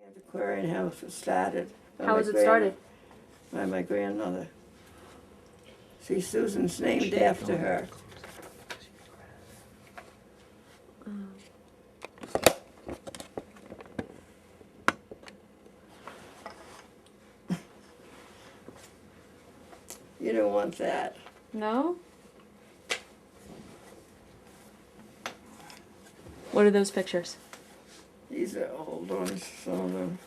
Antiquarian house was started. How was it started? By my grandmother. See, Susan's named after her. You don't want that. No? What are those pictures? These are old ones, some of them.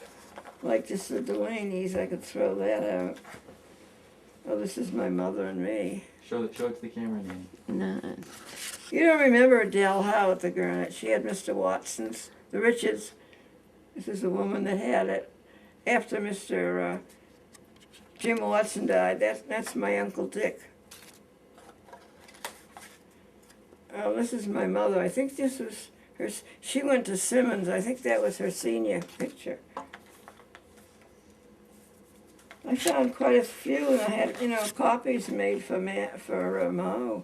Like just the Duaneys, I could throw that out. Oh, this is my mother and me. Show it to the camera, Nanny. No. You don't remember Adele Howe at the Gurnett. She had Mr. Watson's, the Richards. This is the woman that had it. After Mr. Jim Watson died, that's my Uncle Dick. Oh, this is my mother. I think this was her. She went to Simmons. I think that was her senior picture. I found quite a few, and I had, copies made for Mo.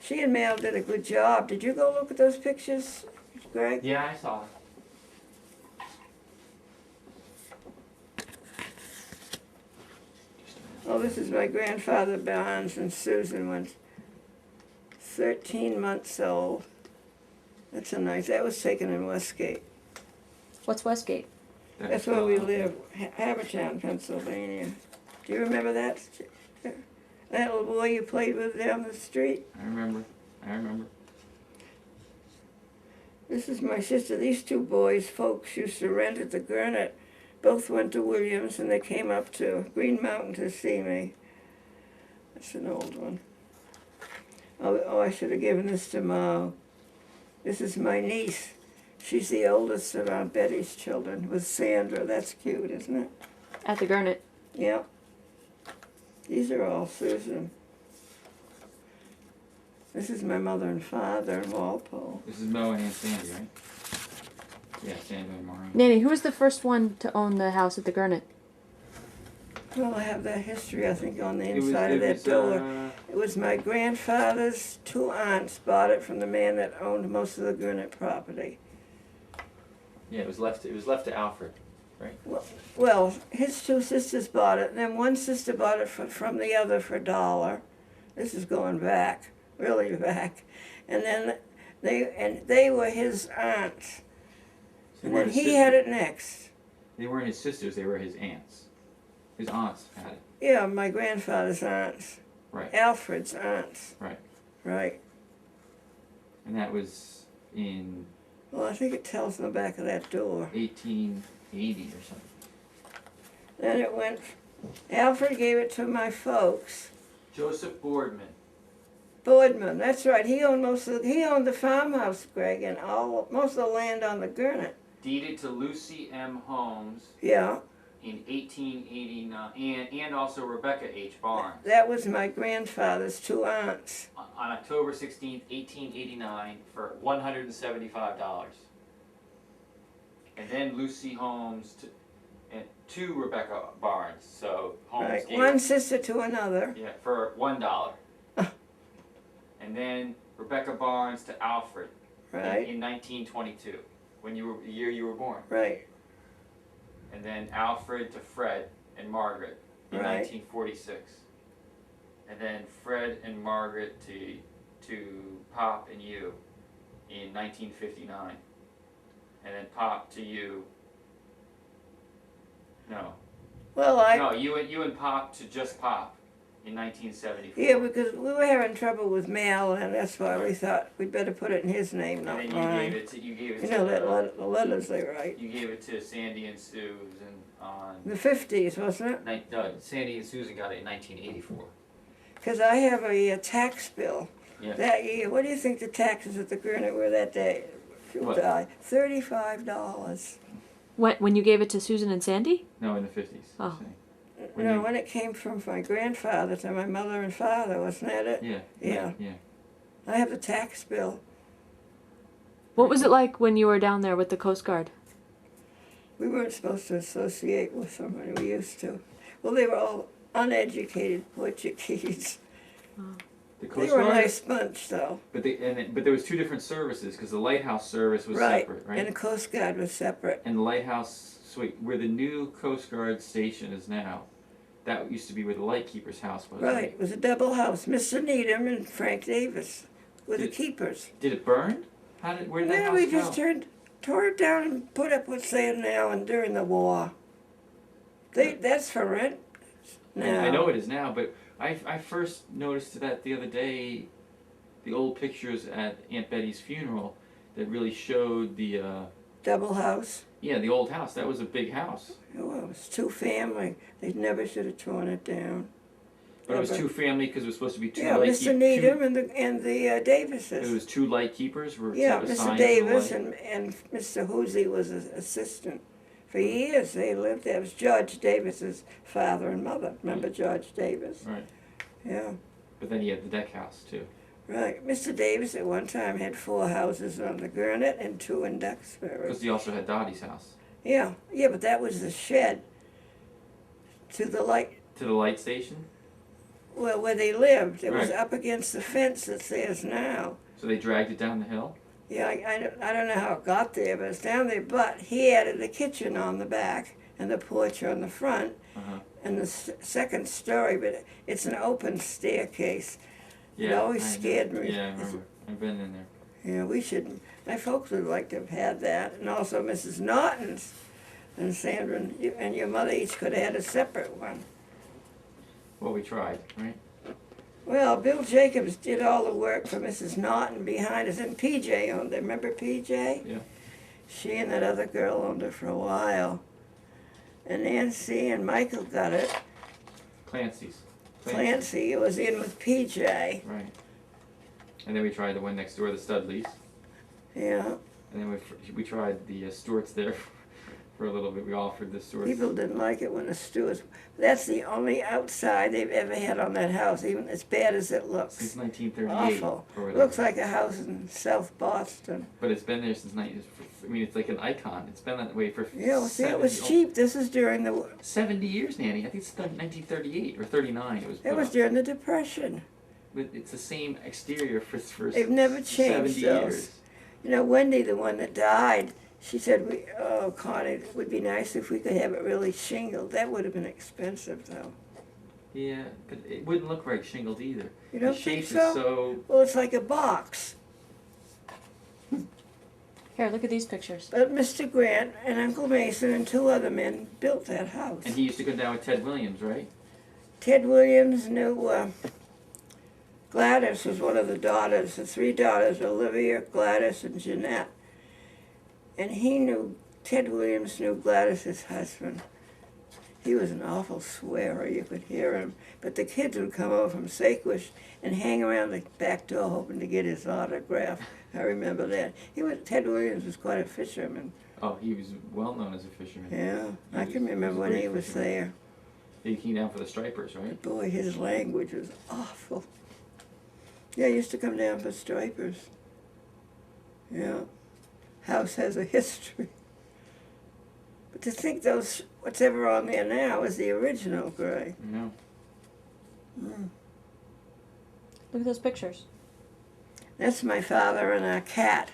She and Mal did a good job. Did you go look at those pictures, Greg? Yeah, I saw it. Oh, this is my grandfather Barnes, and Susan was 13 months old. That's a nice. That was taken in Westgate. What's Westgate? That's where we live, Habertown, Pennsylvania. Do you remember that? That little boy you played with down the street? I remember. This is my sister. These two boys, folks, used to rent at the Gurnett. Both went to Williams, and they came up to Green Mountain to see me. That's an old one. Oh, I should have given this to Ma. This is my niece. She's the oldest of Aunt Betty's children, with Sandra. That's cute, isn't it? At the Gurnett. Yeah. These are all Susan. This is my mother and father in Walpole. This is Mo and Aunt Sandy, right? Yeah, Sandy and Maureen. Nanny, who was the first one to own the house at the Gurnett? Well, I have that history, I think, on the inside of that door. It was my grandfather's two aunts bought it from the man that owned most of the Gurnett property. Yeah, it was left to Alfred, right? Well, his two sisters bought it, and then one sister bought it from the other for $1. This is going back, really back. And then they were his aunts. So And then he had it next. They weren't his sisters, they were his aunts. His aunts had it. Yeah, my grandfather's aunts. Right. Alfred's aunts. Right. Right. And that was in Well, I think it tells in the back of that door. 1880 or something. Then it went, Alfred gave it to my folks. Joseph Boardman. Boardman, that's right. He owned the farmhouse, Greg, and most of the land on the Gurnett. Deeded to Lucy M. Holmes Yeah. in 1889, and also Rebecca H. Barnes. That was my grandfather's two aunts. On October 16th, 1889 for $175. And then Lucy Holmes to Rebecca Barnes. So Holmes Right. gave One sister to another. Yeah, for $1. And then Rebecca Barnes to Alfred Right. in 1922, the year you were born. Right. And then Alfred to Fred and Margaret in Right. 1946. And then Fred and Margaret to Pop and you in 1959. And then Pop to you. No. Well, No, you and Pop to just Pop in 1974. Yeah, because we were having trouble with Mal, and that's why we thought we'd better put it in his name, not And then mine. you gave it You to know that the letters they write. You gave it to Sandy and Susan on The 50s, wasn't it? Sandy and Susan got it in 1984. Because I have a tax bill Yeah. that year. What do you think the taxes at the Gurnett were that day? She'll What? die. $35. When you gave it to Susan and Sandy? No, in the 50s. I'm Oh. saying. When it came from my grandfather to my mother and father, wasn't that it? Yeah. Yeah. Yeah. I have the tax bill. What was it like when you were down there with the Coast Guard? We weren't supposed to associate with them when we used to. Well, they were all uneducated Portuguese. Oh. The They Coast were a Guard. nice bunch, though. But there was two different services because the lighthouse service was Right, separate, right? and the Coast Guard was separate. And the lighthouse, so wait, where the new Coast Guard station is now, that used to be where the lightkeeper's house was. Right, it was a double house. Mr. Needham and Frank Davis were the Did- keepers. Did it burn? Where did that No, house we go? just tore it down and put up what's there now and during the war. That's for rent now. I know it is now, but I first noticed that the other day, the old pictures at Aunt Betty's funeral that really showed the Double house. the old house. That was a big house. Oh, it was two family. They never should have torn it down. But it was Ever. two family because it was supposed to be two Yeah, light Mr. Needham and the Davises. It was two light keepers were Yeah, sort of Mr. assigned to the Davis light. and Mr. Hoosie was an assistant. For years they lived there. It was George Davis's father and mother. Remember George Davis? Right. Yeah, But then he had the deck house too. right. Mr. Davis at one time had 4 houses on the Gurnet and 2 in Duxbury. Because he also had Dottie's house. Yeah, but that was the shed to the light. To the light station. Well, where they lived, it was Right. up against the fence that's theirs now. So they dragged it down the hill. Yeah, I don't know how it got there, but it's down there. But he added a kitchen on the back and the porch on the front Uh-huh. and the second story, but it's an open staircase. Yeah. It always I know. scared me. Yeah, I remember. I've been in there. Yeah, we should. My folks would like to have had that, and also Mrs. Norton's. And Sandra and your mother each could have had a separate one. Well, we tried, right? Well, Bill Jacobs did all the work for Mrs. Norton behind us, and PJ owned it. Remember PJ? Yeah. She and that other girl owned it for a while. And Nancy and Michael got it. Clancy's. Clancy was in with PJ. Right. And then we tried the one next door, the Studleys. Yeah. And then we tried the Stewarts there for a little bit. We offered the Stewarts. People didn't like it when the Stewarts. That's the only outside they've ever had on that house, even as bad as it looks. Since 1938. Awful. or whatever. Looks like a house in South Boston. But it's been there since I mean, it's like an icon. It's been that way for Yeah, well, see, it was 70 cheap. This is during the. 70 years, Nanny. I think it's 1938 or 39. It was. It put was up. during the Depression. But it's the same exterior for They've never changed 70 those. years. You know, Wendy, the one that died, she said, Connie, it would be nice if we could have it really shingled. That would have been expensive, though. Yeah, but it wouldn't look right shingled either. You don't the shape think so? is so. Well, it's like a box. Here, look at these pictures. But Mr. Grant and Uncle Mason and 2 other men built that house. And he used to go down with Ted Williams, right? Ted Williams knew Gladys was one of the daughters, the 3 daughters, Olivia, Gladys, and Jeanette. And Ted Williams knew Gladys's husband. He was an awful swearer, you could hear him. But the kids would come over from Saquish and hang around the back door hoping to get his autograph. I remember that. Ted Williams was quite a fisherman. Oh, he was well known as a fisherman. Yeah, I He can was remember a when great he was fisherman. there. He came down for the stripers, right? Boy, his language was awful. Yeah, he used to come down for stripers. Yeah. House has a history. But to think what's ever on there now is the original, Gray. No. Mm. Look at those pictures. That's my father and our cat.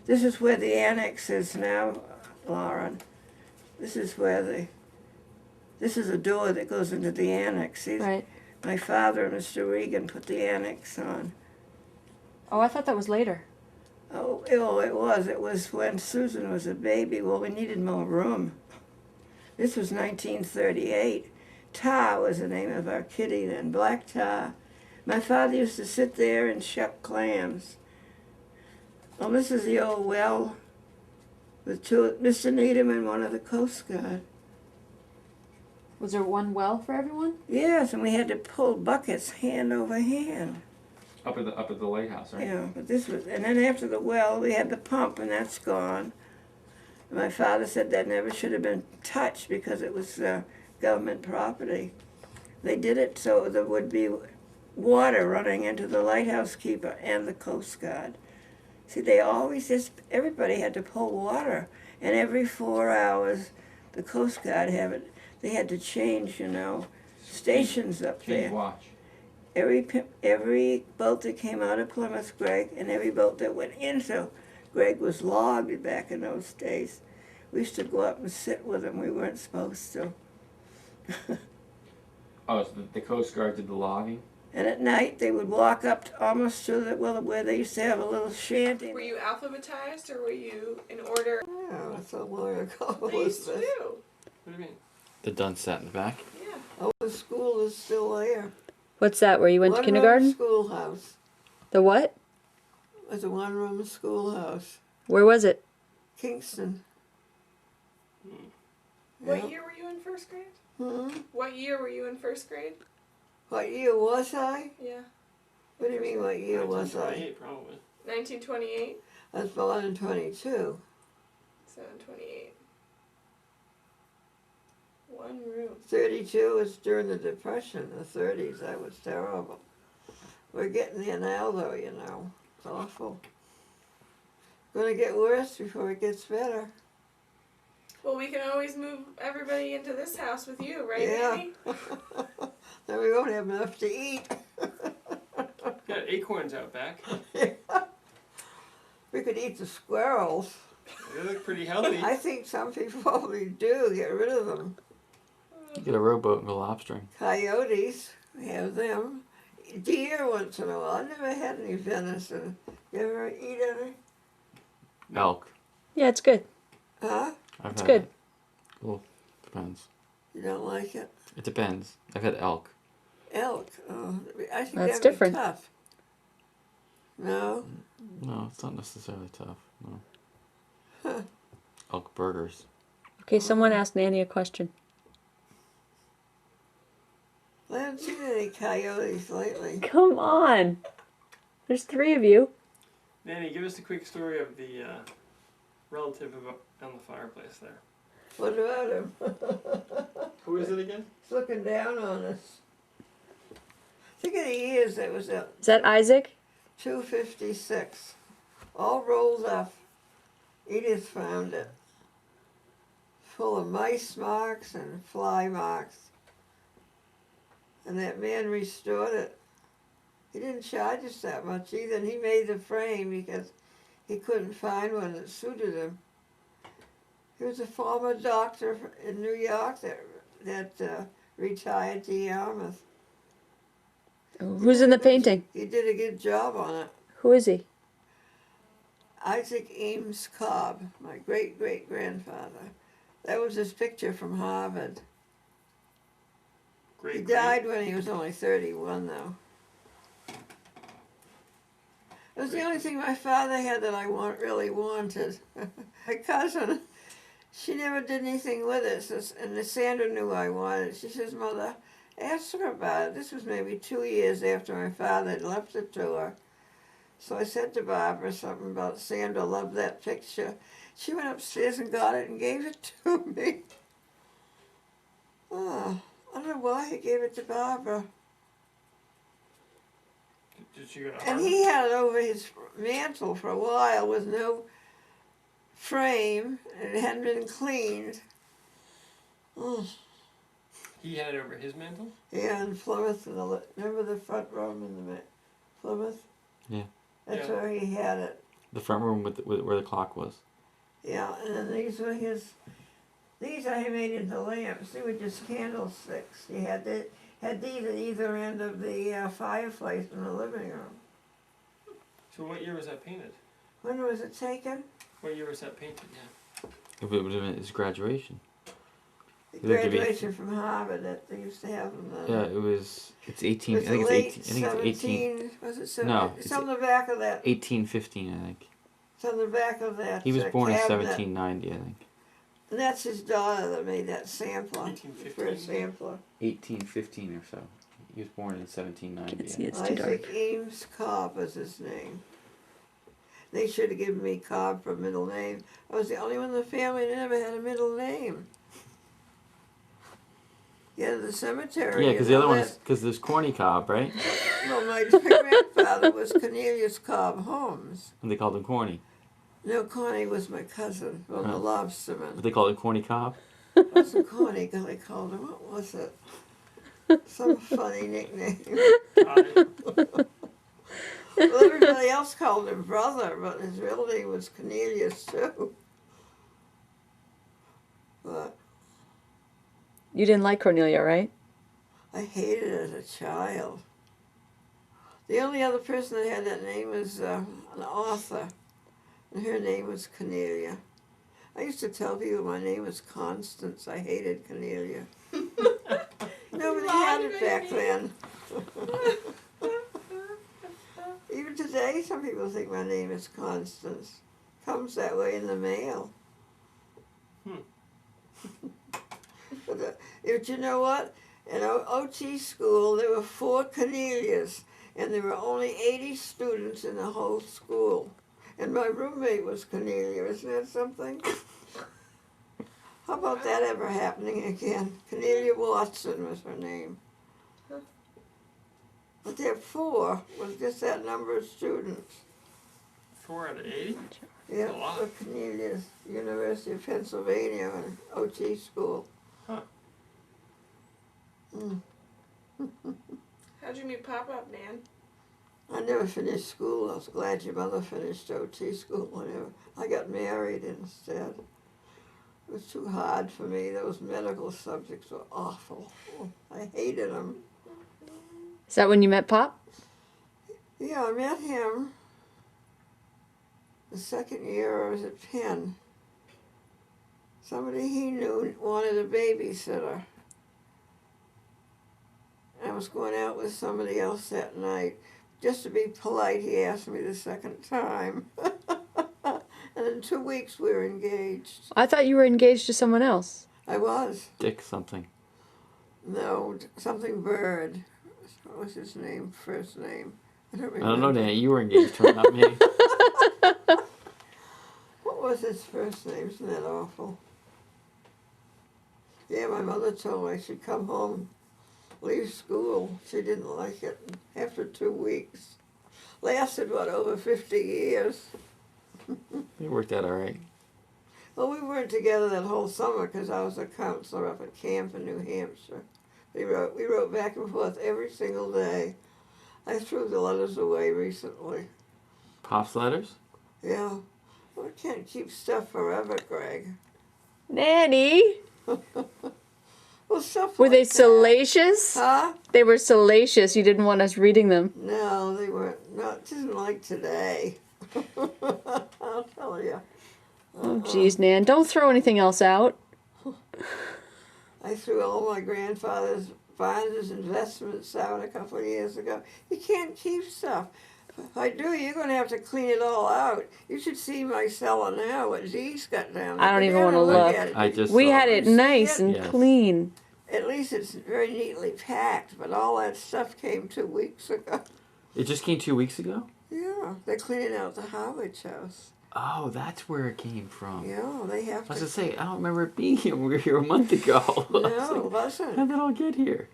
This is where the annex is now, Lauren. This is a door that goes into the annex. See, Right. my father and Mr. Regan put the annex on. Oh, I thought that was later. Oh, it was. It was when Susan was a baby. Well, we needed more room. This was 1938. Tar was the name of our kitty then, Black Tar. My father used to sit there and shuck clams. Well, this is the old well with Mr. Needham and one of the Coast Guard. Was there one well for everyone? Yes, and we had to pull buckets hand over hand. Up at the lighthouse, right? Yeah, but and then after the well, we had the pump, and that's gone. And my father said that never should have been touched because it was government property. They did it so there would be water running into the lighthouse keeper and the Coast Guard. See, everybody had to pull water, and every 4 hours, the Coast Guard they had to change, stations up there. Change watch. every boat that came out of Plymouth, Greg, and every boat that went into Greg was logged back in those days. We used to go up and sit with them. We weren't supposed to. Oh, so the Coast Guard did the logging? And at night, they would walk up to, almost to the, well, where they used to have a little shanty. Were you alphabetized or were you in order? Yeah, that's a long ago. They used to do. What do you mean? The dunce sat in the back? Yeah. Oh, the school is still there. What's that? Where you went to One-room kindergarten? schoolhouse. The what? It was a one-room schoolhouse. Where was it? Kingston. What Yeah. year were you in first grade? Hmm? What year were you in first grade? What year was I? Yeah. What do you mean, what year was I? 1928, probably. 1928? I was born in 22. 728. One room. 32 was during the Depression, the 30s. That was terrible. We're getting there now, though, you know. It's awful. Going to get worse before it gets better. Well, we can always move everybody into this house with you, right, Yeah. Annie? Then we won't have enough to eat. Got acorns out back. We could eat the squirrels. They look pretty healthy. I think some people probably do get rid of them. Get a rowboat and go lobstering. Coyotes, we have them. Deer once in a while. I never had any venison. You ever eat any? Elk. Yeah, it's good. Huh? I've It's had good. it. Well, depends. You don't like it? It depends. I've had elk. Elk. Oh, I think That's that'd different. be tough. No? No, it's not necessarily tough. No. Huh. Elk burgers. Okay, someone asked Nanny a question. I haven't seen any coyotes lately. Come on. There's 3 of you. Nanny, give us a quick story of the relative on the fireplace there. What about him? Who is it again? He's looking down on us. Think of the years that was at Is that Isaac? 256. All rolled up. Edith found it. Full of mice marks and fly marks. And that man restored it. He didn't charge us that much either. And he made the frame because he couldn't find one that suited him. He was a former doctor in New York that retired to Yarmouth. Who's in the painting? He did a good job on it. Who is he? Isaac Ames Cobb, my great-great-grandfather. That was his picture from Harvard. He died when he was only 31, though. It was the only thing my father had that I really wanted. My cousin, she never did anything with it, and Sandra knew I wanted it. She says, Mother, ask her about it. This was maybe 2 years after my father had left it to her. So I said to Barbara something about Sandra loved that picture. She went upstairs and got it and gave it to me. Oh, I don't know why he gave it to Barbara. Did you go to And Harvard? he had it over his mantle for a while with no frame, and it hadn't been cleaned. Oh, He had it over his mantle? yeah, in Plymouth. Remember the front room in the Plymouth? Yeah. That's Yeah. where he had it. The front room with where the clock was. Yeah, and then these were his. These I made into lamps. They were just candlesticks. He had these at either end of the fireplace in the living room. So what year was that painted? When was it taken? What year was that painted? Yeah. It would have been his graduation. The They give you- graduation from Harvard that they used to have them then. Yeah, it was. It's 18. I Was think it it's late 18. I think it's 18. 17? Was it 17? No, It's it's on the back of that. 1815. I think. It's on the back of that. He was born in cabinet. 1790. I think. And that's his daughter that made that sampler. 1815. First sampler. 1815 or so. He was born in 1790. Can't see yeah. it. It's too Isaac dark. Ames Cobb was his name. They should have given me Cobb for a middle name. I was the only one in the family that never had a middle name. Yeah, the cemetery. Yeah, because and the other all one that. is because there's Corny Cobb, right? No, my grandfather was Cornelius Cobb Holmes. And they called him Corny, No, Connie was my cousin from the Oh. lobsterman. but they called him Corny Cobb. It wasn't Connie, they called him. What was it? Some funny nickname. Connie. Well, everybody else called him brother, but his real name was Cornelius too. But You didn't like Cornelia, right? I hated it as a child. The only other person that had that name was an author, and her name was Cornelia. I used to tell people my name was Constance. I hated Cornelia. Nobody had it back then. Even today, some people think my name is Constance. Comes that way in the mail. But you know what? In OT school, there were 4 Cornelias, and there were only 80 students in the whole school. And my roommate was Cornelia. Isn't that something? How about that ever happening again? Cornelia Watson was her name. But there 4 was just that number of students. 4 out of 80? Yeah, That's a lot. for Cornelius, University of Pennsylvania, and OT school. Huh. How'd you meet Papa, Nan? I never finished school. I was glad your mother finished OT school. Whenever I got married instead. It was too hard for me. Those medical subjects were awful. I hated them. Is that when you met Pop? Yeah, I met him the second year I was at Penn. Somebody he knew wanted a babysitter. I was going out with somebody else that night. Just to be polite, he asked me the second time. And in 2 weeks we were engaged. I thought you were engaged to someone else. I was. Dick something. No, something Bird. What was his name? First name? I don't remember. I don't know, Danny. You were engaged to him, not me. What was his first name? Isn't that awful? Yeah, my mother told me I should come home, leave school. She didn't like it. After 2 weeks. Lasted, what, over 50 years? It worked out all right. Well, we weren't together that whole summer because I was a counselor up at camp in New Hampshire. We wrote back and forth every single day. I threw the letters away recently. Pop's letters? Yeah. Well, I can't keep stuff forever, Greg. Nanny! Well, stuff Were like they that. salacious? Huh? They were salacious. You didn't want us reading them. No, they weren't. No, it isn't like today. I'll tell you. Oh, geez, Nan. Don't throw anything else out. I threw all my grandfather's father's investments out a couple of years ago. You can't keep stuff. If I do, you're going to have to clean it all out. You should see my cellar now, what Z's got down. I don't Go even down wanna and look. at it. I just We saw had it. it See nice it? and Yes. clean. At least it's very neatly packed, but all that stuff came 2 weeks ago. It just came 2 weeks ago? Yeah, they're cleaning out the Howard's house. Oh, that's where it came from. Yeah, they have I was to. gonna say, I don't remember it being here. We were here a month ago. I was No, like, it wasn't. how'd that all get here?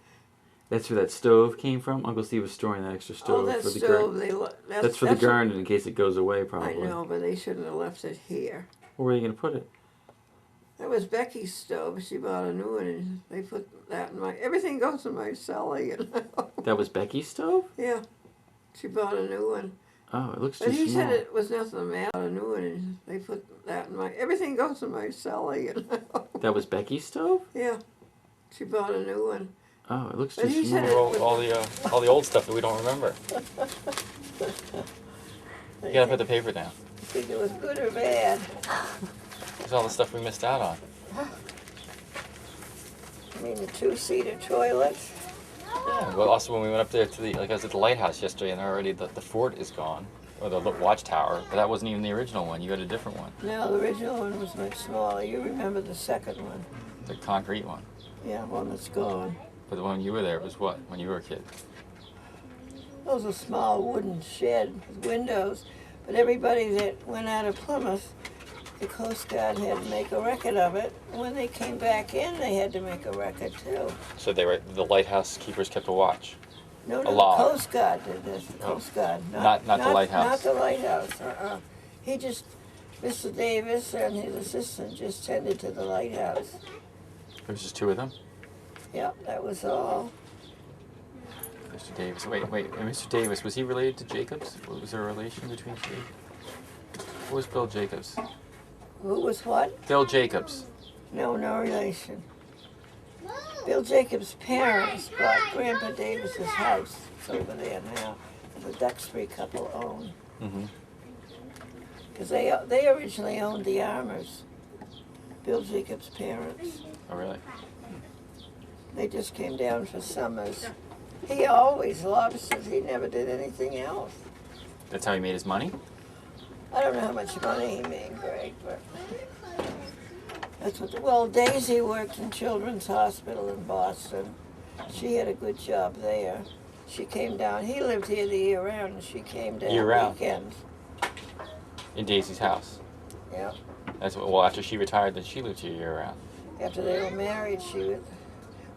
That's where that stove came from? Uncle Steve was storing that extra Oh, stove that for the stove, garden. that's That's for the what- garden in case it goes away, I probably. know, but they shouldn't have left it here. Where are you gonna put it? That was Becky's stove. She bought a new one, and they put that in my. Everything goes in my cellar, you know. That was Becky's stove? Yeah, she bought a new one. Oh, it looks too But he small. said it was nothing the matter. A new one, and they put that in my. Everything goes in my cellar, you know. That was Becky's stove? Yeah, she bought a new one. Oh, it looks But too he small. said it was. all the old stuff that we don't remember. You gotta put the paper down. Think it was good or bad? There's all the stuff we missed out on. I mean, the 2-seater toilets. Yeah. Well, also when we went up there to the, like I was at the lighthouse yesterday, and already the fort is gone, or the watchtower. But that wasn't even the original one. You got a different one, No, the original one was much smaller. You remember the second one? the concrete one. Yeah, one that's gone. But the one you were there was what? When you were a kid? It was a small wooden shed with windows, but everybody that went out of Plymouth, the Coast Guard had to make a record of it. And when they came back in, they had to make a record too. So they were the lighthouse keepers kept a watch. No, A the log. Coast Guard did this. The Oh. Coast Guard, Not the lighthouse. Not the lighthouse. He just, Mr. Davis and his assistant just tended to the lighthouse. There was just 2 of them. Yeah, that was all. Mr. Davis. Wait. And Mr. Davis, was he related to Jacobs? Was there a relation between two? Who was Bill Jacobs? Who was what? Bill Jacobs. No relation. Bill Jacobs' parents bought Grandpa Davis's house. It's over there now. The Duxbury couple own. Mm-hmm. Because they originally owned the Armours. Bill Jacobs' parents. Oh, really? They just came down for summers. He always lobsters. He never did anything else. That's how he made his money? I don't know how much money he made, Greg, but that's what. Well, Daisy worked in Children's Hospital in Boston. She had a good job there. She came down. He lived here the year round, and she came down Year-round? weekends. In Daisy's house. Yeah. That's what, well, after she retired, then she lived here year round. After they were married, she was.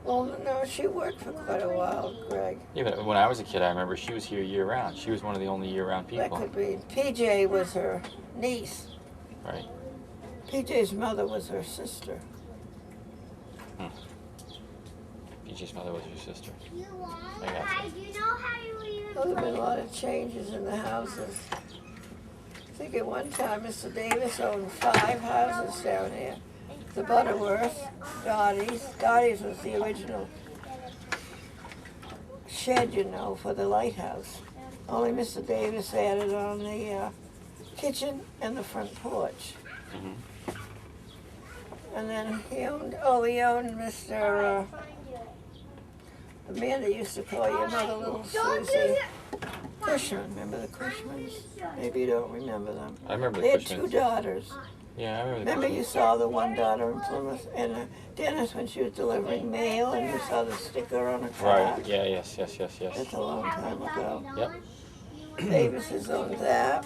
Well, no, she worked for quite a while, Greg. Yeah, but when I was a kid, I remember she was here year round. She was one of the only year round That people. could be. PJ was her niece. Right. PJ's mother was her sister. PJ's mother was your sister. You want? I got you. Do you know how you even Well, there have been a lot of changes in the houses. I think at one time Mr. Davis owned 5 houses down here. The Butterworth, Dottie's. Dottie's was the original shed, you know, for the lighthouse. Only Mr. Davis added on the kitchen and the front porch. Mm-hmm. And then he owned Mr. The man that used to call your mother Little Susie. Cushman. Remember the Cushmans? Maybe you don't remember them. I remember They the had Cushmans. 2 daughters. Yeah, I remember the Remember you Cushmans. saw the one daughter in Plymouth and Dennis when she was delivering mail and you saw the sticker on her car. Right, yeah, yes. That's a long time ago. Yep. Davises owned that.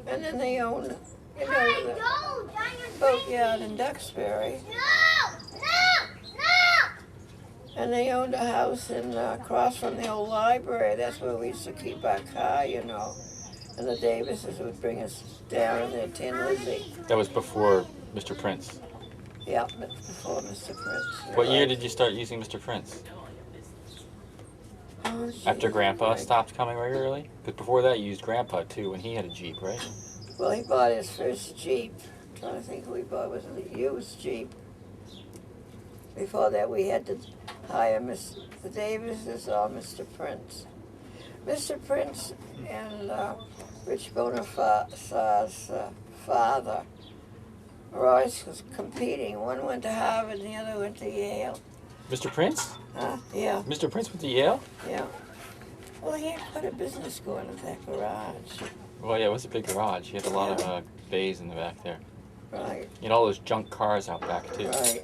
And then they owned, you know, the boatyard in Duxbury. And they owned a house across from the old library. That's where we used to keep our car, you know. And the Davises would bring us down in their Tin Lizzie. That was before Mr. Prince. Yeah, but before Mr. Prince. What year did you start using Mr. Prince? Oh, gee, After Grandpa Greg. stopped coming regularly? Because before that, you used Grandpa too when he had a Jeep, right? Well, he bought his first Jeep. I'm trying to think who he bought. Was it a used Jeep? Before that, we had to hire the Davises or Mr. Prince. Mr. Prince and Rich Bonaface's father were always competing. One went to Harvard and the other went to Yale. Mr. Prince? Yeah, Mr. Prince went to Yale? yeah. Well, he had quite a business going at that garage. Well, yeah, it was a big garage. He had a lot of bays in the back there. Right, He had all those junk cars out back too. right.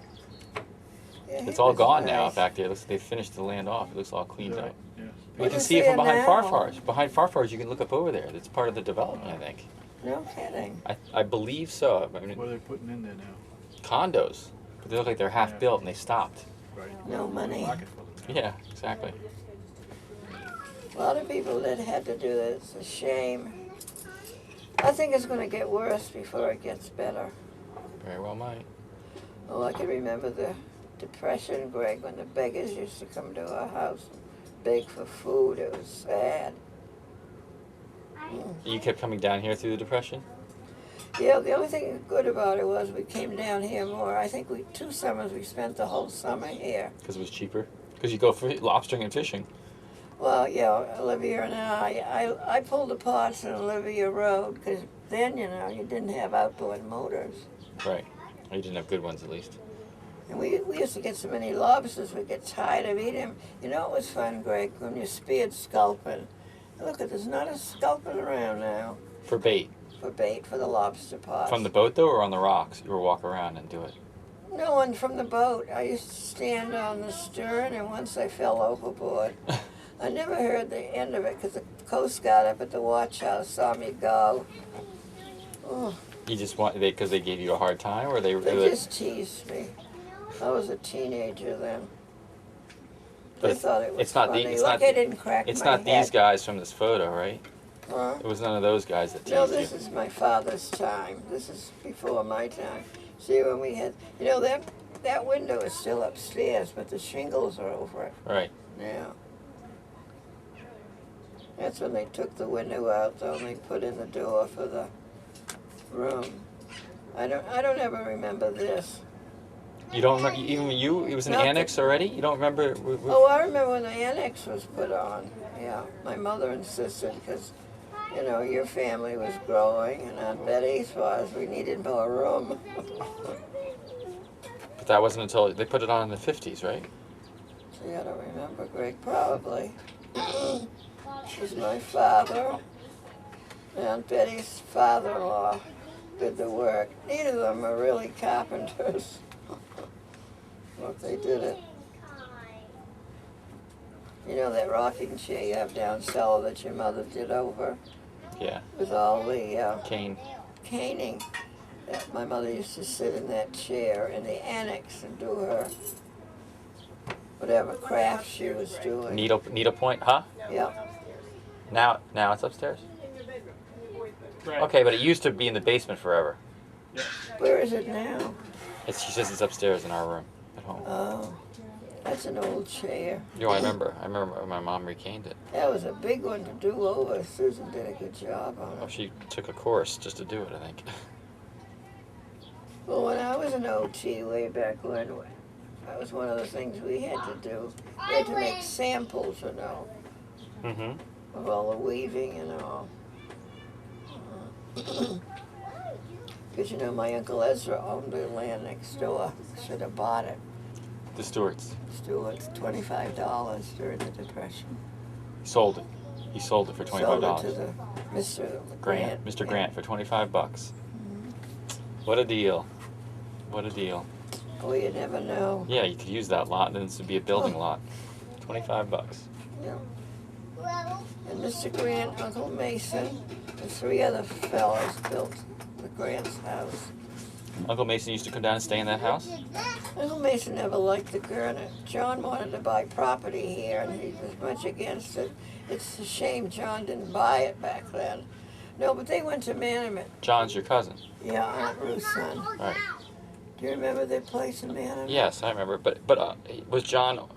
Yeah, It's he all was gone now nice. back there. It looks like they finished the land off. It looks all cleaned Yeah. out. Yeah. You What can is see it from there behind now? Farfar's. Behind Farfar's, you can look up over there. That's part of the development, I think. No kidding. I believe so. I mean, What are they putting in there now? condos, but they look like they're half Yeah. built and they stopped. Right. No money. Market for them now. Yeah, exactly. A lot of people that had to do that. It's a shame. I think it's going to get worse before it gets better. Very well might. Oh, I can remember the Depression, Greg, when the beggars used to come to our house and beg for food. It was sad. You kept coming down here through the Depression? Yeah, the only thing good about it was we came down here more. I think 2 summers we spent the whole summer here. Because it was cheaper? Because you go for lobstering and fishing. Well, yeah, Olivia and I pulled the pots on Olivia Road because then, you know, you didn't have outboard motors. Right. Or you didn't have good ones at least. And we used to get so many lobsters, we'd get tired of eating them. You know, it was fun, Greg, when you speared sculpin. Look, there's not a sculpin around now For bait. for bait for the lobster pots. From the boat though, or on the rocks? You would walk around and do it. No one from the boat. I used to stand on the stern, and once I fell overboard. I never heard the end of it because the Coast Guard up at the watch house saw me go. Oh, You just want because they gave you a hard time, or they they just teased me. I was a teenager then. But They thought it was it's not funny. it's Look, not I didn't crack it's my not head. these guys from this photo, right? Huh? It was none of those guys that teased No, you. this is my father's time. This is before my time. See, when we had, you know, that window is still upstairs, but the shingles are over it. Right. Yeah. That's when they took the window out, though, and they put in the door for the room. I don't ever remember this. You don't remember, even you, it was an Nothing. annex already? You don't remember? Oh, I remember when the annex was put on. Yeah, my mother insisted because, you know, your family was growing, and Aunt Betty's was. We needed more room. But that wasn't until, they put it on in the 50s, right? See, I don't remember, Greg, probably. It was my father. Aunt Betty's father-in-law did the work. Neither of them are really carpenters. But they did it. You know that rocking chair you have down cellar that your mother did over? Yeah. With all the Cane. caning. My mother used to sit in that chair in the annex and do her whatever craft she was doing. Needlepoint, huh? Yeah. Now it's upstairs? Right. Okay, but it used to be in the basement forever. Where is it now? She says it's upstairs in our room at home. Oh, that's an old chair. You know, I remember when my mom recaned it. That was a big one to do over. Susan did a good job on Well, it. she took a course just to do it, I think. Well, when I was an OT way back when, that was one of the things we had to do. We had to make samples, you know, Mm-hmm. of all the weaving and all. Because, you know, my Uncle Ezra owned the land next door. Should have bought it. The Stewarts. Stewart's $25 during the Depression. Sold it. He sold it for $25. Sold it to the Mr. Grant. Mr. Grant for $25. What a deal. What a deal. Oh, you never know. Yeah, you could use that lot and then this would be a building lot. $25. Yeah. And Mr. Grant, Uncle Mason, and 3 other fellows built the Grant's house. Uncle Mason used to come down and stay in that house? Uncle Mason never liked the Gurnett. John wanted to buy property here, and he was much against it. It's a shame John didn't buy it back then. No, but they went to Manamet. John's your cousin. Yeah, Aunt Ruth's son. Right. Do you remember their place in Manamet? Yes, I remember. But was John?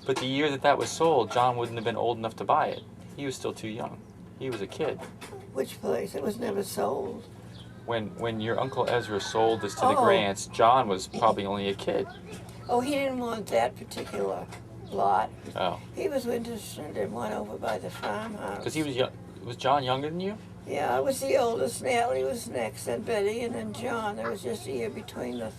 But the year that was sold, John wouldn't have been old enough to buy it. He was still too young. He was a kid. Which place? It was never sold. When your Uncle Ezra sold this to the Oh. Grants, John was probably only a kid. Oh, he didn't want that particular lot. Oh, He was interested in one over by the farmhouse. because he was young. Was John younger than you? Yeah, I was the oldest. Natalie was next, then Betty, and then John. There was just a year between the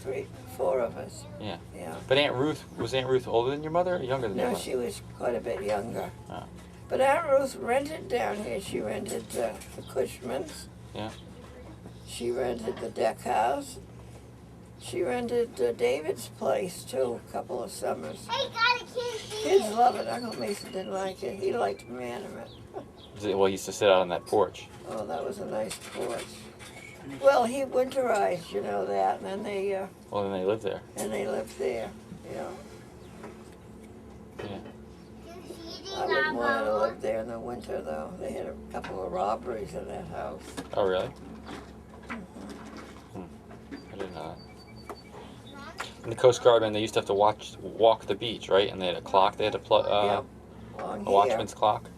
4 of us. Yeah. Yeah. But Aunt Ruth, was Aunt Ruth older than your mother or younger than your No, mother? she was quite a bit younger. Oh. But Aunt Ruth rented down here. She rented the Cushmans. Yeah. She rented the deck house. She rented David's place, too, a couple of summers. Kids love it. Uncle Mason didn't like it. He liked Manamet. Well, he used to sit out on that porch. Oh, that was a nice porch. Well, he winterized, you know that, and then they lived there. lived there. Yeah. Yeah. I wouldn't want to live there in the winter, though. They had a couple of robberies in that house. Oh, really? I didn't know that. In the Coast Guard, they used to have to walk the beach, right? And they had a clock. They had to Yep. a Along watchman's clock.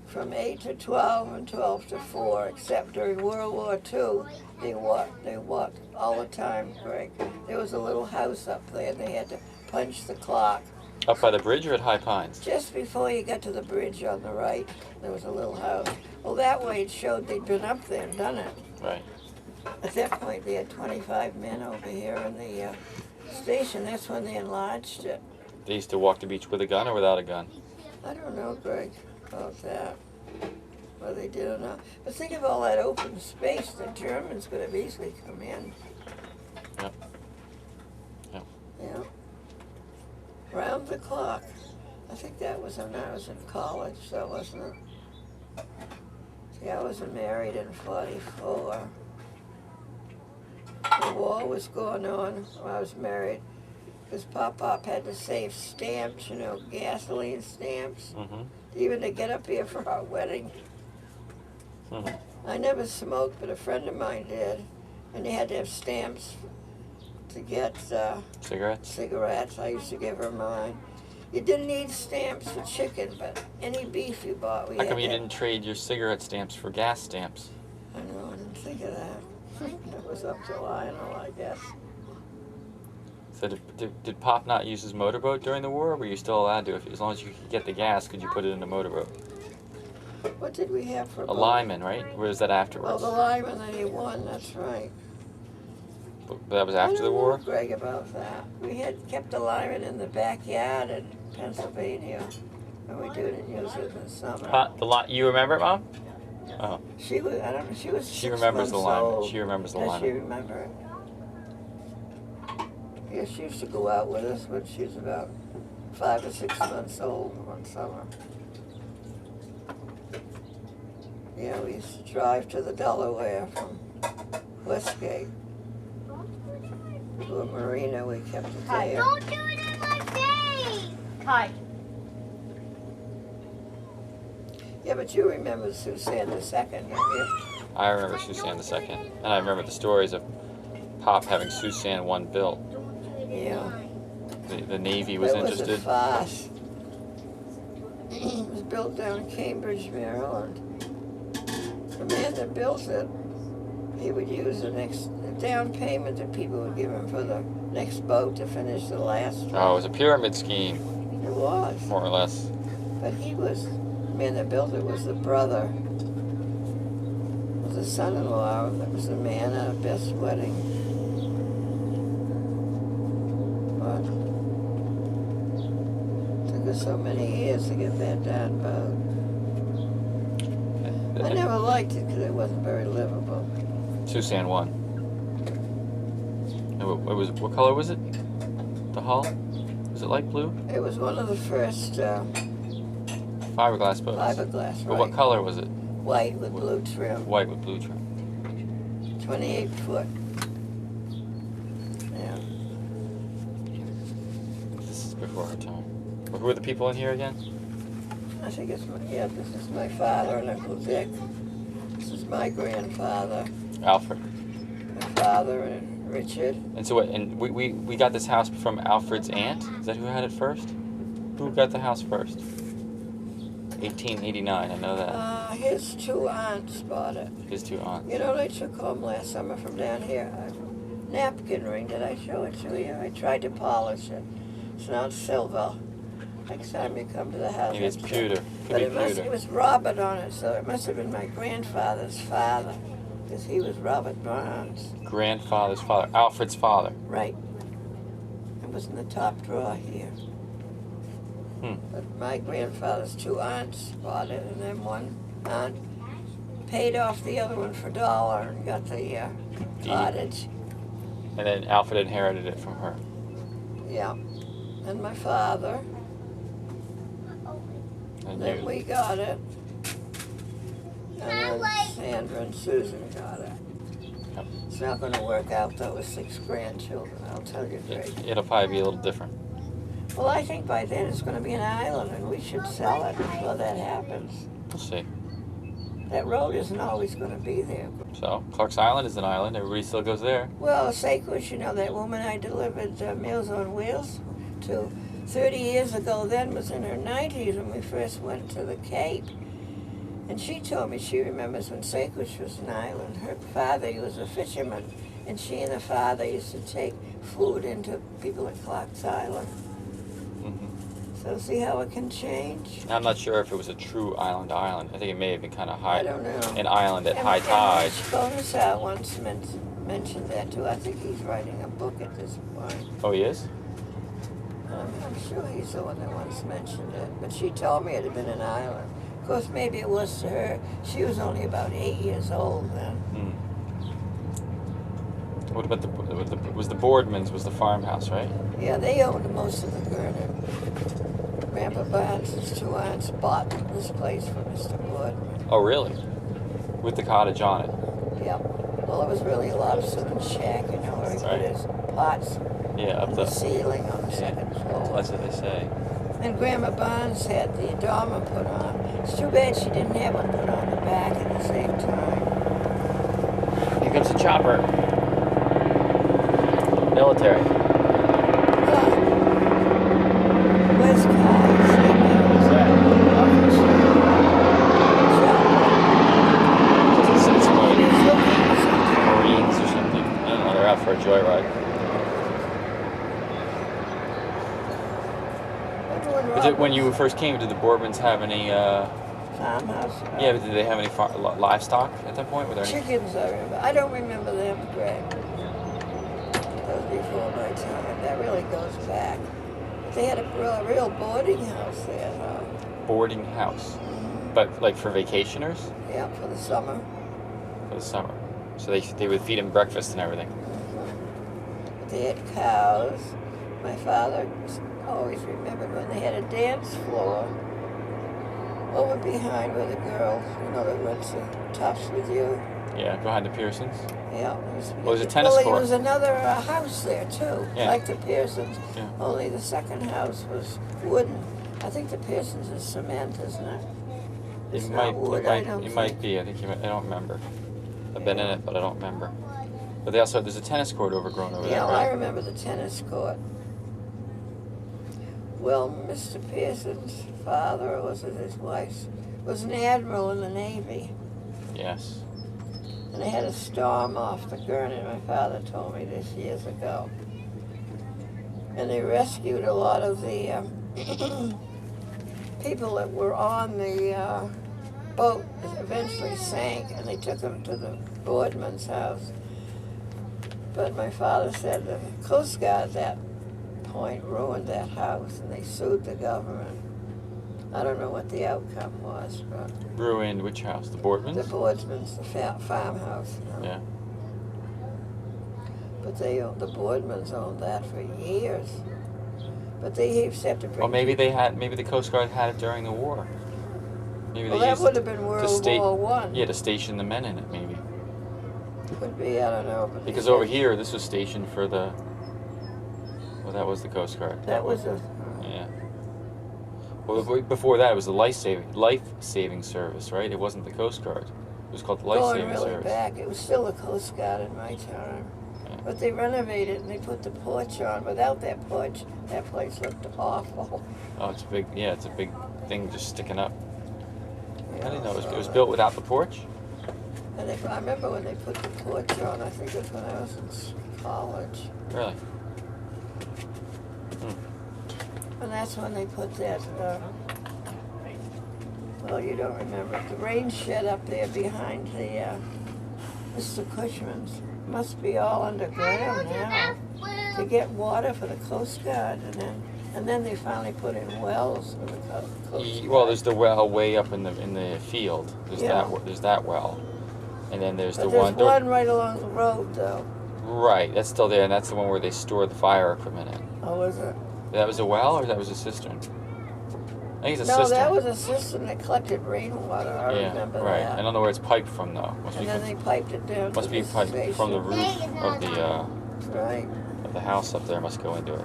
From 8 to 12 and 12 to 4, except during World War II, they walked all the time, Greg. There was a little house up there, and they had to punch the clock. Up by the bridge or at High Pines? Just before you got to the bridge on the right, there was a little house. Well, that way it showed they'd been up there and done it. Right. At that point, they had 25 men over here in the station. That's when they enlarged it. They used to walk the beach with a gun or without a gun? I don't know, Greg, about that, whether they did or not. But think of all that open space. The Germans could have easily come in. Yep. Yep. Yeah. Round the clock. I think that was when I was in college, so wasn't it? See, I was married in 44. The war was going on when I was married, because Pop had to save stamps, you know, gasoline stamps, Mm-hmm. even to get up here for our wedding. Mm-hmm. I never smoked, but a friend of mine did, and they had to have stamps to get Cigarettes? cigarettes. I used to give her mine. You didn't need stamps for chicken, but any beef you bought, we How had come you to- didn't trade your cigarette stamps for gas stamps? I know, I didn't think of that. That was up to Lionel, I guess. So did Pop not use his motorboat during the war, or were you still allowed to? As long as you could get the gas, could you put it in the motorboat? What did we have for A lineman, right? Or was that Oh, afterwards? the lineman that he won, that's right. But that was I after don't the know, war? Greg, about that. We had kept a lineman in the backyard in Pennsylvania, and we didn't use it in the summer. You remember it, Mom? Oh, She was, I don't know, she was she 6 remembers the months lineman. old. She remembers the Does she lineman. remember it? Yeah, she used to go out with us when she was about 5 or 6 months old one summer. Yeah, we used to drive to the Delaware from Westgate to a marina. We kept it there. Don't do it in my face! Hi. Yeah, but you remember Suzanne II, don't you? I remember Suzanne II. And I remember the stories of Pop having Suzanne I built. Yeah. The Navy was It was a interested. farce. It was built down in Cambridge, Maryland. The man that built it, he would use the down payment that people would give him for the next boat to finish the last one. Oh, it was a pyramid scheme, It was. more or less. But the man that built it was the brother, was the son-in-law, that was the man at a best wedding. But it took us so many years to get that done, but I never liked it because it wasn't very livable. Suzanne I. And what color was it? The hull? Was it light blue? It was one of the first Fiberglass boats. fiberglass, But right? what color was it? White with blue trim, White with blue trim. 28 foot. Yeah. This is before our time. Well, who are the people in here again? I think it's this is my father and Uncle Dick. This is my grandfather, Alfred. my father and Richard. And so what? And we got this house from Alfred's aunt. Is that who had it first? Who got the house first? 1889. I know that. His 2 aunts bought it. His 2 aunts. You know, they took home last summer from down here a napkin ring. Did I show it to you? I tried to polish it. It's not silver. Next time you come to the house. Maybe it's I'll check. pewter. Could But be it pewter. was Robert on it, so it must have been my grandfather's father, because he was Robert Barnes. Grandfather's father. Alfred's father. Right. It was in the top drawer here. Hmm. But my grandfather's 2 aunts bought it, and then one aunt paid off the other one for $1 and got the cottage. And then Alfred inherited it from her. Yeah. And my father. And Then you. we got it. And then Sandra and Susan got it. Yep. It's not going to work out though with 6 grandchildren, I'll tell you, Greg. It'll probably be a little different. Well, I think by then it's going to be an island and we should sell it before that happens. We'll see. That road isn't always going to be there. So, Clark's Island is an island. Everybody still goes there. Well, Sequoia, you know, that woman I delivered Meals on Wheels to 30 years ago then was in her 90s when we first went to the Cape. And she told me she remembers when Sequoia was an island. Her father, he was a fisherman, and she and the father used to take food into people at Clark's Island. Hmm. So see how it can change? I'm not sure if it was a true island. I think it may have been kind of high. I don't know. An island at high tide. Bonasau once mentioned that too. I think he's writing a book at this point. Oh, he is? I'm sure he's the one that once mentioned it. But she told me it had been an island. Of course, maybe it was to her. She was only about 8 years old then. Hmm. What about was the Boardman's was the farmhouse, right? Yeah, they owned most of the Gurnett. Grandpa Barnes' 2 aunts bought this place for Mr. Boardman. Oh, really? With the cottage on it. Yep. Well, it was really a lot of sitting shack, you know, where he That's put right. his pots Yeah, up in the the. ceiling on the second floor. That's what they say. And Grandma Barnes had the dormer put on. It's too bad she didn't have one put on the back at the same time. Here comes the chopper. Military. Where's Connie? What's that? It's what, He's looking for something. Marines or something. I don't know. They're out for a joyride. Everyone Was it when you first came? Did the Boardmans have any? farmhouse? Yeah, but did they have any livestock at that point? Were there any? Chickens, I remember. I don't remember them, Greg. That was before my time. That really goes back. They had a real boarding house there, though. Boarding house, but like for vacationers Yeah, for the summer. for the summer. So they would feed them breakfast and everything. They had cows. My father always remembered when they had a dance floor over behind where the girls, that went to Tufts with you. Yeah, behind the Pearsons. Yeah. Well, there's a tennis well, court. there was another house there, too, Yeah. like the Pearsons. Yeah. Only the second house was wooden. I think the Pearsons is cement, isn't it? It's not wood, I don't It think. might be. I think I don't remember. I've been in it, but I don't remember. But there's a tennis court overgrown over Yeah, there, I right? remember the tennis court. Well, Mr. Pearson's father, or was it his wife's, was an admiral in the Navy. Yes. And they had a storm off the Gurney. My father told me this years ago. And they rescued a lot of the people that were on the boat that eventually sank, and they took them to the Boardman's house. But my father said the Coast Guard at that point ruined that house, and they sued the government. I don't know what the outcome was, but Ruined which house? The Boardmans? the Boardman's, the farmhouse. Yeah. But the Boardmans owned that for years. But they used to have to bring. Well, maybe the Coast Guard had it during the war. Maybe Well, they that used would have been World War One. Yeah, to station the men in it, maybe. Could be, I don't know. But Because over here, this was stationed for the. Well, that was the Coast Guard. That was a. Yeah. Well, before that, it was the life-saving service, right? It wasn't the Coast Guard. It was called the Going life-saving really service. back, it was still the Coast Guard in my time. Yeah. But they renovated and they put the porch on. Without that porch, that place looked awful. Oh, it's big. Yeah, it's a big thing just sticking up. I didn't know it was so- built without the porch. And I remember when they put the porch on. I think it was when I was in college. Really? And that's when they put that, well, you don't remember, the rain shed up there behind the, Mr. Cushman's. Must be all underground now to get water for the Coast Guard, and then they finally put in wells for the Coast Guard. Well, there's the well way up in the field. There's Yeah. there's that well, and then there's But the there's one. one right along the road, though. Right, that's still there, and that's the one where they store the fire equipment in. Oh, was it? That was a well, or that was a cistern? I think it's a No, cistern. that was a system that collected rainwater. I yeah, remember right. that. I don't know where it's piped from though. Must And be then they piped it down must to be the piped station. from the roof Right. of the house up there. Must go into it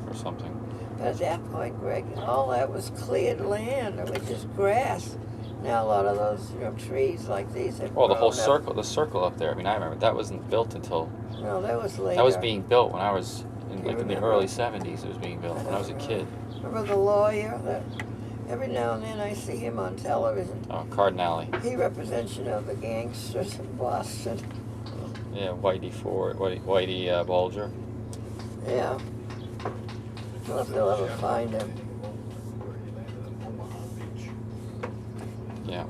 or something. But at that point, Greg, all that was cleared land. It was just grass. Now a lot of those trees like these have Well, the whole grown up. the circle up there. I mean, I remember that wasn't built until No, that was later. that was being built when I was in You in the remember? early '70s. It was being built when I was a kid. Remember the lawyer that every now and then I see him on television. Oh, Cardinale. He represents, the gangsters in Boston. Yeah, Whitey Bulger. Yeah. I don't know if they'll ever find him. Yeah.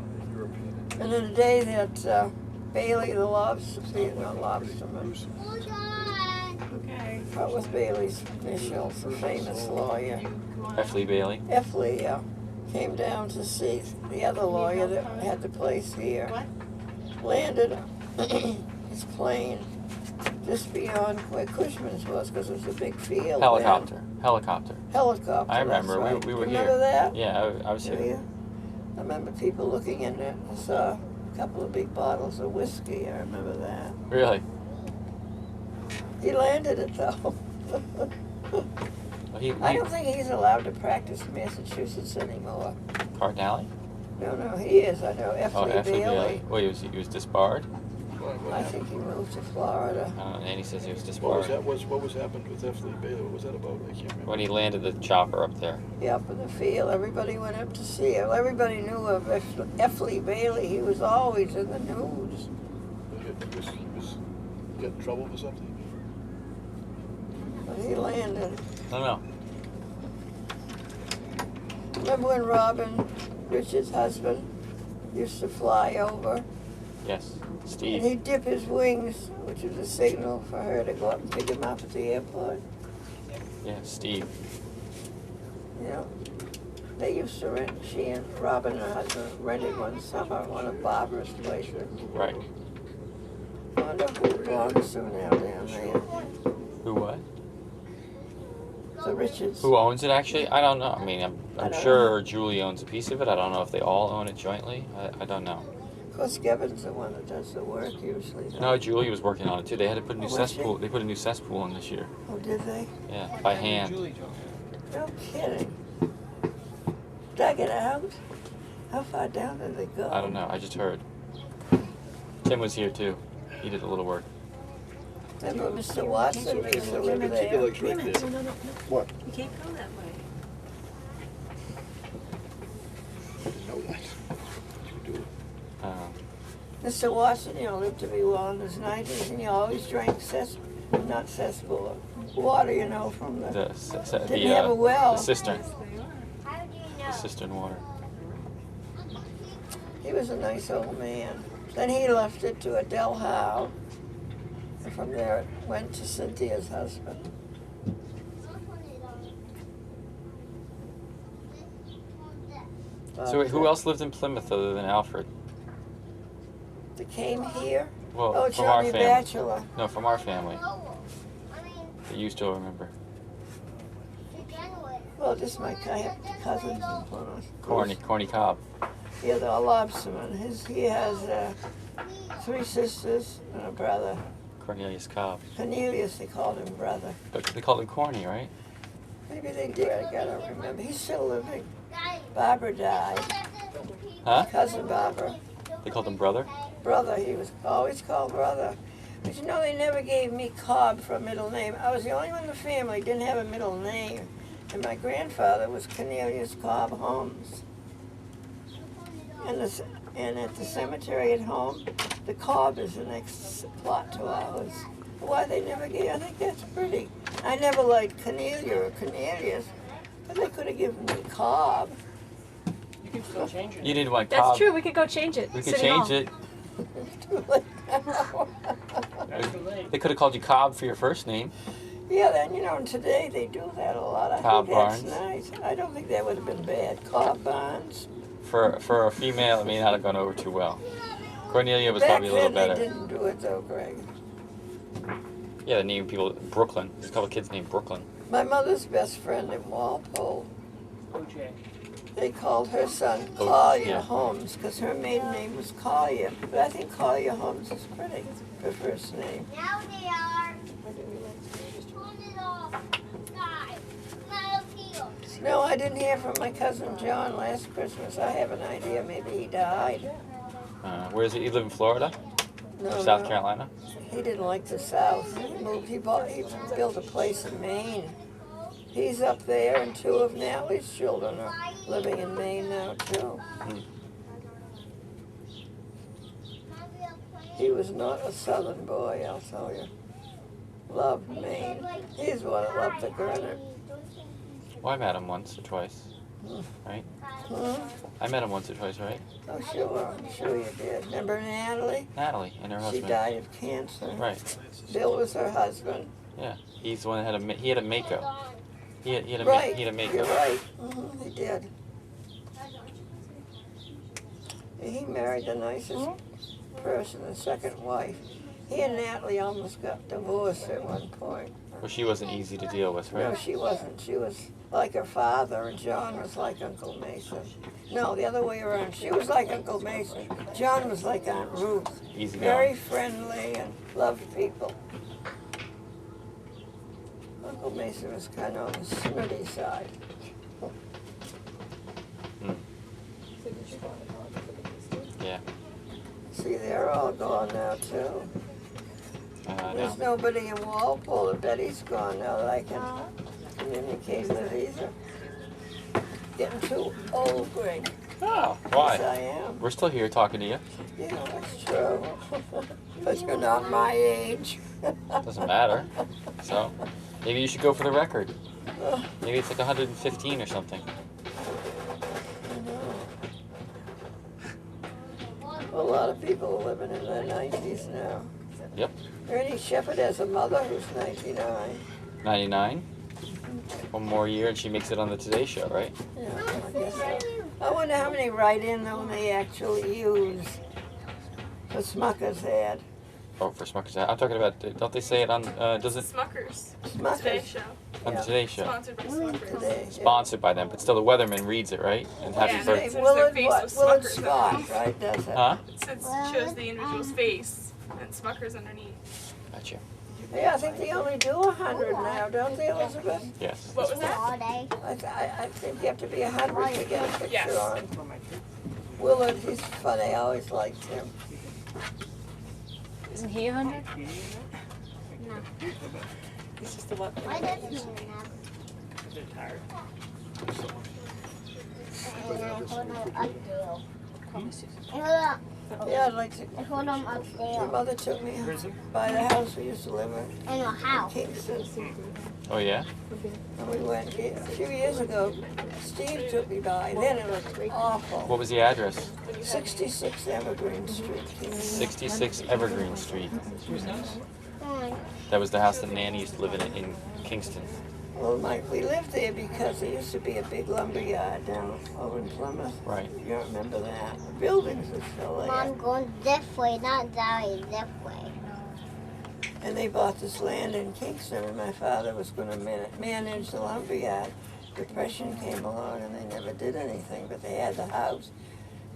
And then the day that Bailey, the lobsterman, Hold on. Okay. what was Bailey's initials, the famous lawyer? F. Lee Bailey. F. Lee, came down to see the other lawyer that had the place here. Landed his plane just beyond where Cushman's was, because it was a big field. Helicopter. then. Helicopter. Helicopter. I remember. That's right. We were Remember here. that? Yeah, I was Do here. you? I remember people looking in it. I saw a couple of big bottles of whiskey. I remember that. Really? He landed it though. Well, I don't think he's allowed to practice in Massachusetts anymore. Cardinale? No, he is. I know. F. Oh, Lee F. Lee Bailey. Bailey. Well, he was disbarred. I think he moved to Florida. And he says he was just What was worried. that? What was happened with F. Lee Bailey? What was that about? I can't remember. When he landed the chopper up there. Yeah, up in the field. Everybody went up to see him. Everybody knew of F. Lee Bailey. He was always in the news. He got in trouble for something? But he landed. I don't know. Remember when Robin, Richard's husband, used to fly over? Yes, And Steve. he'd dip his wings, which was a signal for her to go up and pick him up at the airport. Yeah, Steve. You know, they used to rent, she and Robin and her husband rented one summer at one of Barbara's places. Right. I wonder who belongs to now down there. Who what? The Richards. Who owns it actually? I don't know. I mean, I I'm don't sure Julie owns a piece of it. I don't know if they all own it jointly. I don't know. Of course, Kevin's the one that does the work usually. No, Julie was working on it too. They had to put a new Oh, was she? cesspool. They put a new cesspool in this year. Oh, did they? Yeah, by hand. No kidding. Dug it out? How far down did they go? I don't know. I just heard. Tim was here too. He did a little work. Remember Mr. Watson used to live Keep your there? legs right there. No. What? You can't go that way. I didn't know that. You do. Mr. Watson, you know, lived to be well in his 90s, and he always drank not cesspool, water, you know, from the... The have a well. the cistern. The cistern water. He was a nice old man. Then he left it to Adele Howe, and from there it went to Cynthia's husband. So wait, who else lived in Plymouth other than Alfred? That came here? Well, Oh, from our Johnny family. Bachelor. No, from our family. That you still remember. Well, just I have cousins in Plymouth. Corny Cobb. Yeah, they're all lobstermen. He has 3 sisters and a brother. Cornelius Cobb. Cornelius, they called him brother. But they called him Corny, right? Maybe they did, I gotta remember. He's still living. Barbara died. Huh? Cousin Barbara. They called him brother? Brother, he was always called brother. But you know, they never gave me Cobb for a middle name. I was the only one in the family who didn't have a middle name. And my grandfather was Cornelius Cobb Holmes. And at the cemetery at home, the Cobb is the next plot to ours. Why they never gave, I think that's pretty. I never liked Cornelia or Cornelius, but they could have given me Cobb. You can still change it. You didn't want That's Cobb. true. We could go change it. We could City change Hall. it. Too late now. That's too late. They could have called you Cobb for your first name. Yeah, then, you know, and today they do that a lot. I Cobb think that's Barnes. nice. I don't think that would have been bad. Cobb Barnes. For a female, it may not have gone over too well. Cornelia was Back probably a little then better. they didn't do it though, Greg. Yeah, the name people Brooklyn. There's a couple kids named Brooklyn. My mother's best friend in Walpole, OJ. they called her son Oh, Collier yeah. Holmes because her maiden name was Collier. But I think Collier Holmes is pretty, her first name. Now they are. Turn it off. Guys, not appeal. No, I didn't hear from my cousin John last Christmas. I have an idea. Maybe he died. Where is he? You live in Florida? No, Or South no. Carolina? He didn't like the South. He moved. He built a place in Maine. He's up there, and 2 of Natalie's children are living in Maine now too. He was not a Southern boy, I'll tell you. Loved Maine. He's the one that loved the Gurnett. Well, I met him once or twice. Right? Hmm? I met him once or twice, right? Oh, sure. I'm sure you did. Remember Natalie? Natalie and her She husband. died of cancer. Right. Bill was her husband. Yeah. He's the one that he had a Mako. He had a Right. he had a Mako. You're right. He did. He married the nicest person, the second wife. He and Natalie almost got divorced at one point. Well, she wasn't easy to deal with, No, right? she wasn't. She was like her father, and John was like Uncle Mason. No, the other way around. She was like Uncle Mason. John was like Aunt Ruth. Easy Very going. friendly and loved people. Uncle Mason was kind of on the snooty side. Yeah. See, they're all gone now, too. There's No. nobody in Walpole. Betty's gone now that I can communicate with either. Getting too old, Greg. Oh, Yes, why? I am. We're still here talking to you. Yeah, that's true. But you're not my age. Doesn't matter. So, maybe you should go for the record. Maybe it's like 115 or something. A lot of people are living in their 90s now. Yep. Ernie Shepherd has a mother who's 99. 99. One more year and she makes it on the Today Show, right? Yeah, I guess so. I wonder how many write-in though they actually use. The Smuckers ad. Oh, for Smuckers. I'm talking about, don't they say it on, does it, Smuckers. Smuckers. Today Show. on the Yeah. Today Show? Sponsored by Smuckers. Today. Sponsored by them, but still the weatherman reads it, right? And happy Yeah, birthday. There's their Willard, face what? with Willard Smuckers Scott, underneath. right, does it? Huh? It shows the individual's face and Smuckers underneath. Gotcha. Yeah, I think they only do 100 now, don't they, Elizabeth? Yes. What was that? All day. I think you have to be 100 to get a picture Yes. on. Willard, he's funny, I always liked him. Isn't he 100? He's just a lot. Why does he have? They're tired. Yeah, I'd like to. I hold him Your upstairs. mother took me by the house we used to live in, In a house. Kingston. Oh, yeah? And we went a few years ago. Steve took me by. Then it was awful. What was the address? 66 Evergreen Street, Kingston. 66 Evergreen Street. Fine. That was the house that Nanny used to live in Kingston. Well, Mike, we lived there because there used to be a big lumber yard down over in Plymouth. Right. You don't remember that? The buildings are still there. Mom, going this way, not that way, this way. And they bought this land in Kingston, and my father was going to manage the lumber yard. Depression came along, and they never did anything, but they had the house.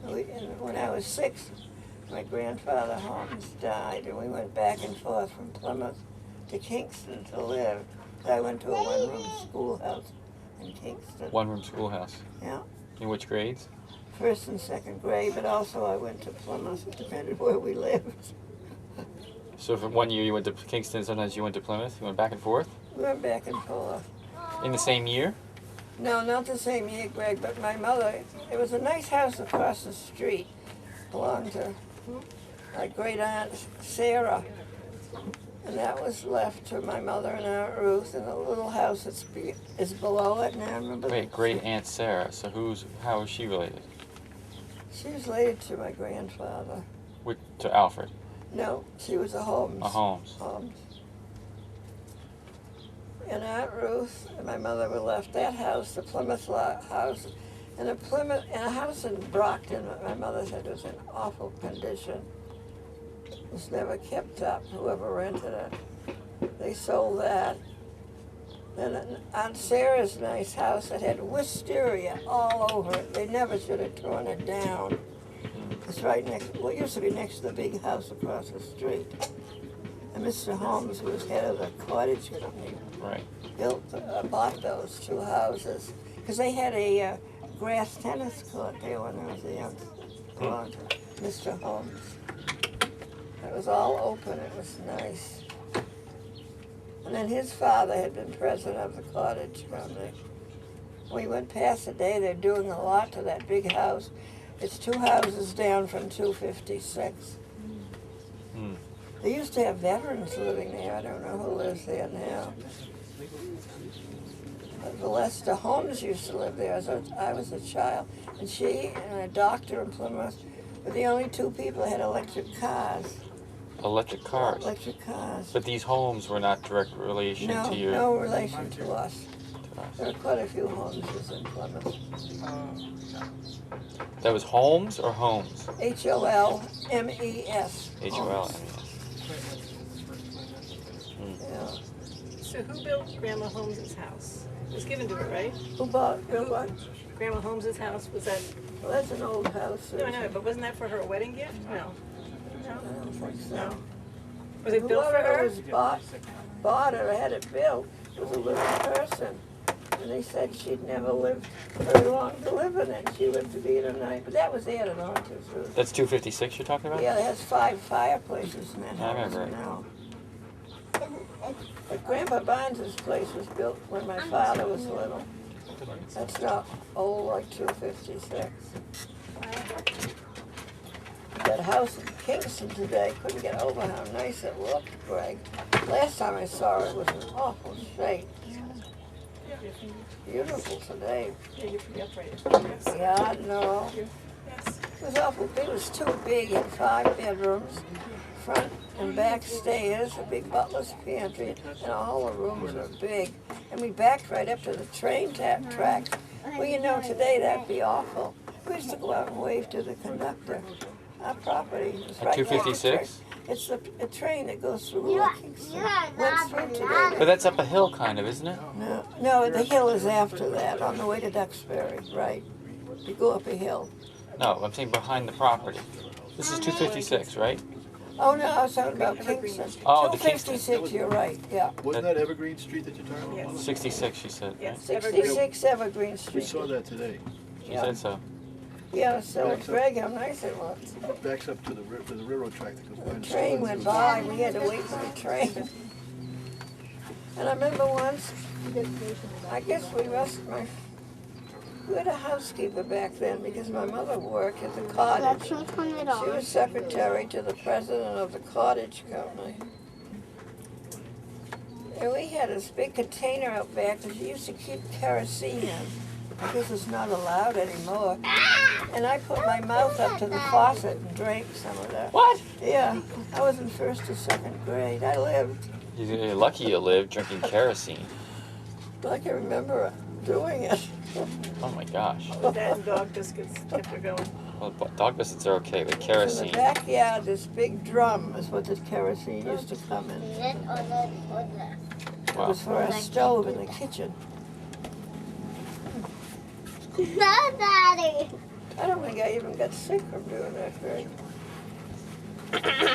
And when I was 6, my grandfather Holmes died, and we went back and forth from Plymouth to Kingston to live. I went to a one-room schoolhouse in Kingston. One-room schoolhouse. Yeah, In which grades? 1st and 2nd grade, but also I went to Plymouth. It depended where we lived. So for 1 year you went to Kingston, sometimes you went to Plymouth? You went back and forth? We went back and forth. In the same year? No, not the same year, Greg, but my mother, it was a nice house across the street. Belonged to my great aunt Sarah. And that was left to my mother and Aunt Ruth, and the little house is below it now. Remember? Wait, great Aunt Sarah. So how is she related? She was related to my grandfather. To Alfred? No, she was a Holmes. A Holmes. Holmes. And Aunt Ruth and my mother were left that house, the Plymouth house, and a house in Brockton that my mother said was in awful condition. It was never kept up, whoever rented it. They sold that. Then Aunt Sarah's nice house that had wisteria all over it. They never should have torn it down. It's right next, well, it used to be next to the big house across the street. And Mr. Holmes, who was head of the cottage company, Right. bought those 2 houses. Because they had a grass tennis court there when I was a young belonged to Mr. Holmes. It was all open, it was nice. And then his father had been president of the cottage company. We went past today, they're doing a lot to that big house. It's 2 houses down from 256. Hmm. They used to have veterans living there. I don't know who lives there now. But Valeska Holmes used to live there as I was a child. And she and a doctor in Plymouth were the only 2 people that had electric cars. Electric cars. Electric cars. But these homes were not direct relation No, to you. no relation to us. To us. There are quite a few Holmeses in Plymouth. That was Holmes or Holmes? Holmes. H-O-L. Yeah. So who built Grandma Holmes's house? It was given to her, right? Who bought what? Grandma Holmes's house, was that, Well, that's an old house. no, I know, but wasn't that for her wedding gift? No. I don't think so. Was it built for Whoever her? was bought it or had it built was a living person. And they said she'd never lived very long to live in it. She lived to be in her 90s. But that was added on to. So That's 256 you're talking about? yeah, it has 5 fireplaces in that I house remember it. now. But Grandpa Barnes' place was built when my father was little. That's not old like 256. That house in Kingston today, couldn't get over how nice it looked, Greg. Last time I saw it, it was in awful shape. Beautiful today. Yeah, you forget right. Yeah, no. Yes. It was awful big. It was too big. It had 5 bedrooms, front and back stairs, a big butler's pantry, and all the rooms were big. And we backed right up to the train track. Well, you know, today that'd be awful. We used to go out and wave to the conductor. Our property was At right next to the 256? train. It's a train that goes through You're- Kingston. you're Went not through allowed today. But that's up a hill, kind of, isn't it? No, the hill is after that, on the way to Duxbury, right. You go up a hill. No, I'm saying behind the property. This is 256, right? Oh, no, I was talking about Kingston. Oh, the Kingston. 256, you're right, yeah. Wasn't that Evergreen Street that you're talking about? 66, she said, right? Yes. 66 Evergreen We Street. saw that today. She Yeah. said so. Yeah, so Backs up. Greg, how nice it was. It backs up to the railroad track that goes The behind the train store. went by, we had to wait for the train. And I remember once, I guess we had a housekeeper back then because my mother worked at the cottage. Let's turn it She was secretary to the president of the cottage company. And we had this big container out back that she used to keep kerosene in. I guess it's not allowed anymore. And I put my mouth up to the faucet and drank some of that. What? Yeah, I was in 1st or 2nd grade. I lived. You're lucky you lived drinking kerosene. But I can remember doing it. Oh my gosh. That and dog biscuits kept her going. Well, dog biscuits are okay, but In the kerosene. backyard, this big drum is what the kerosene used to come in. It It Wow. was for our stove in the kitchen. No, Daddy. I don't think I even got sick from doing that, Greg.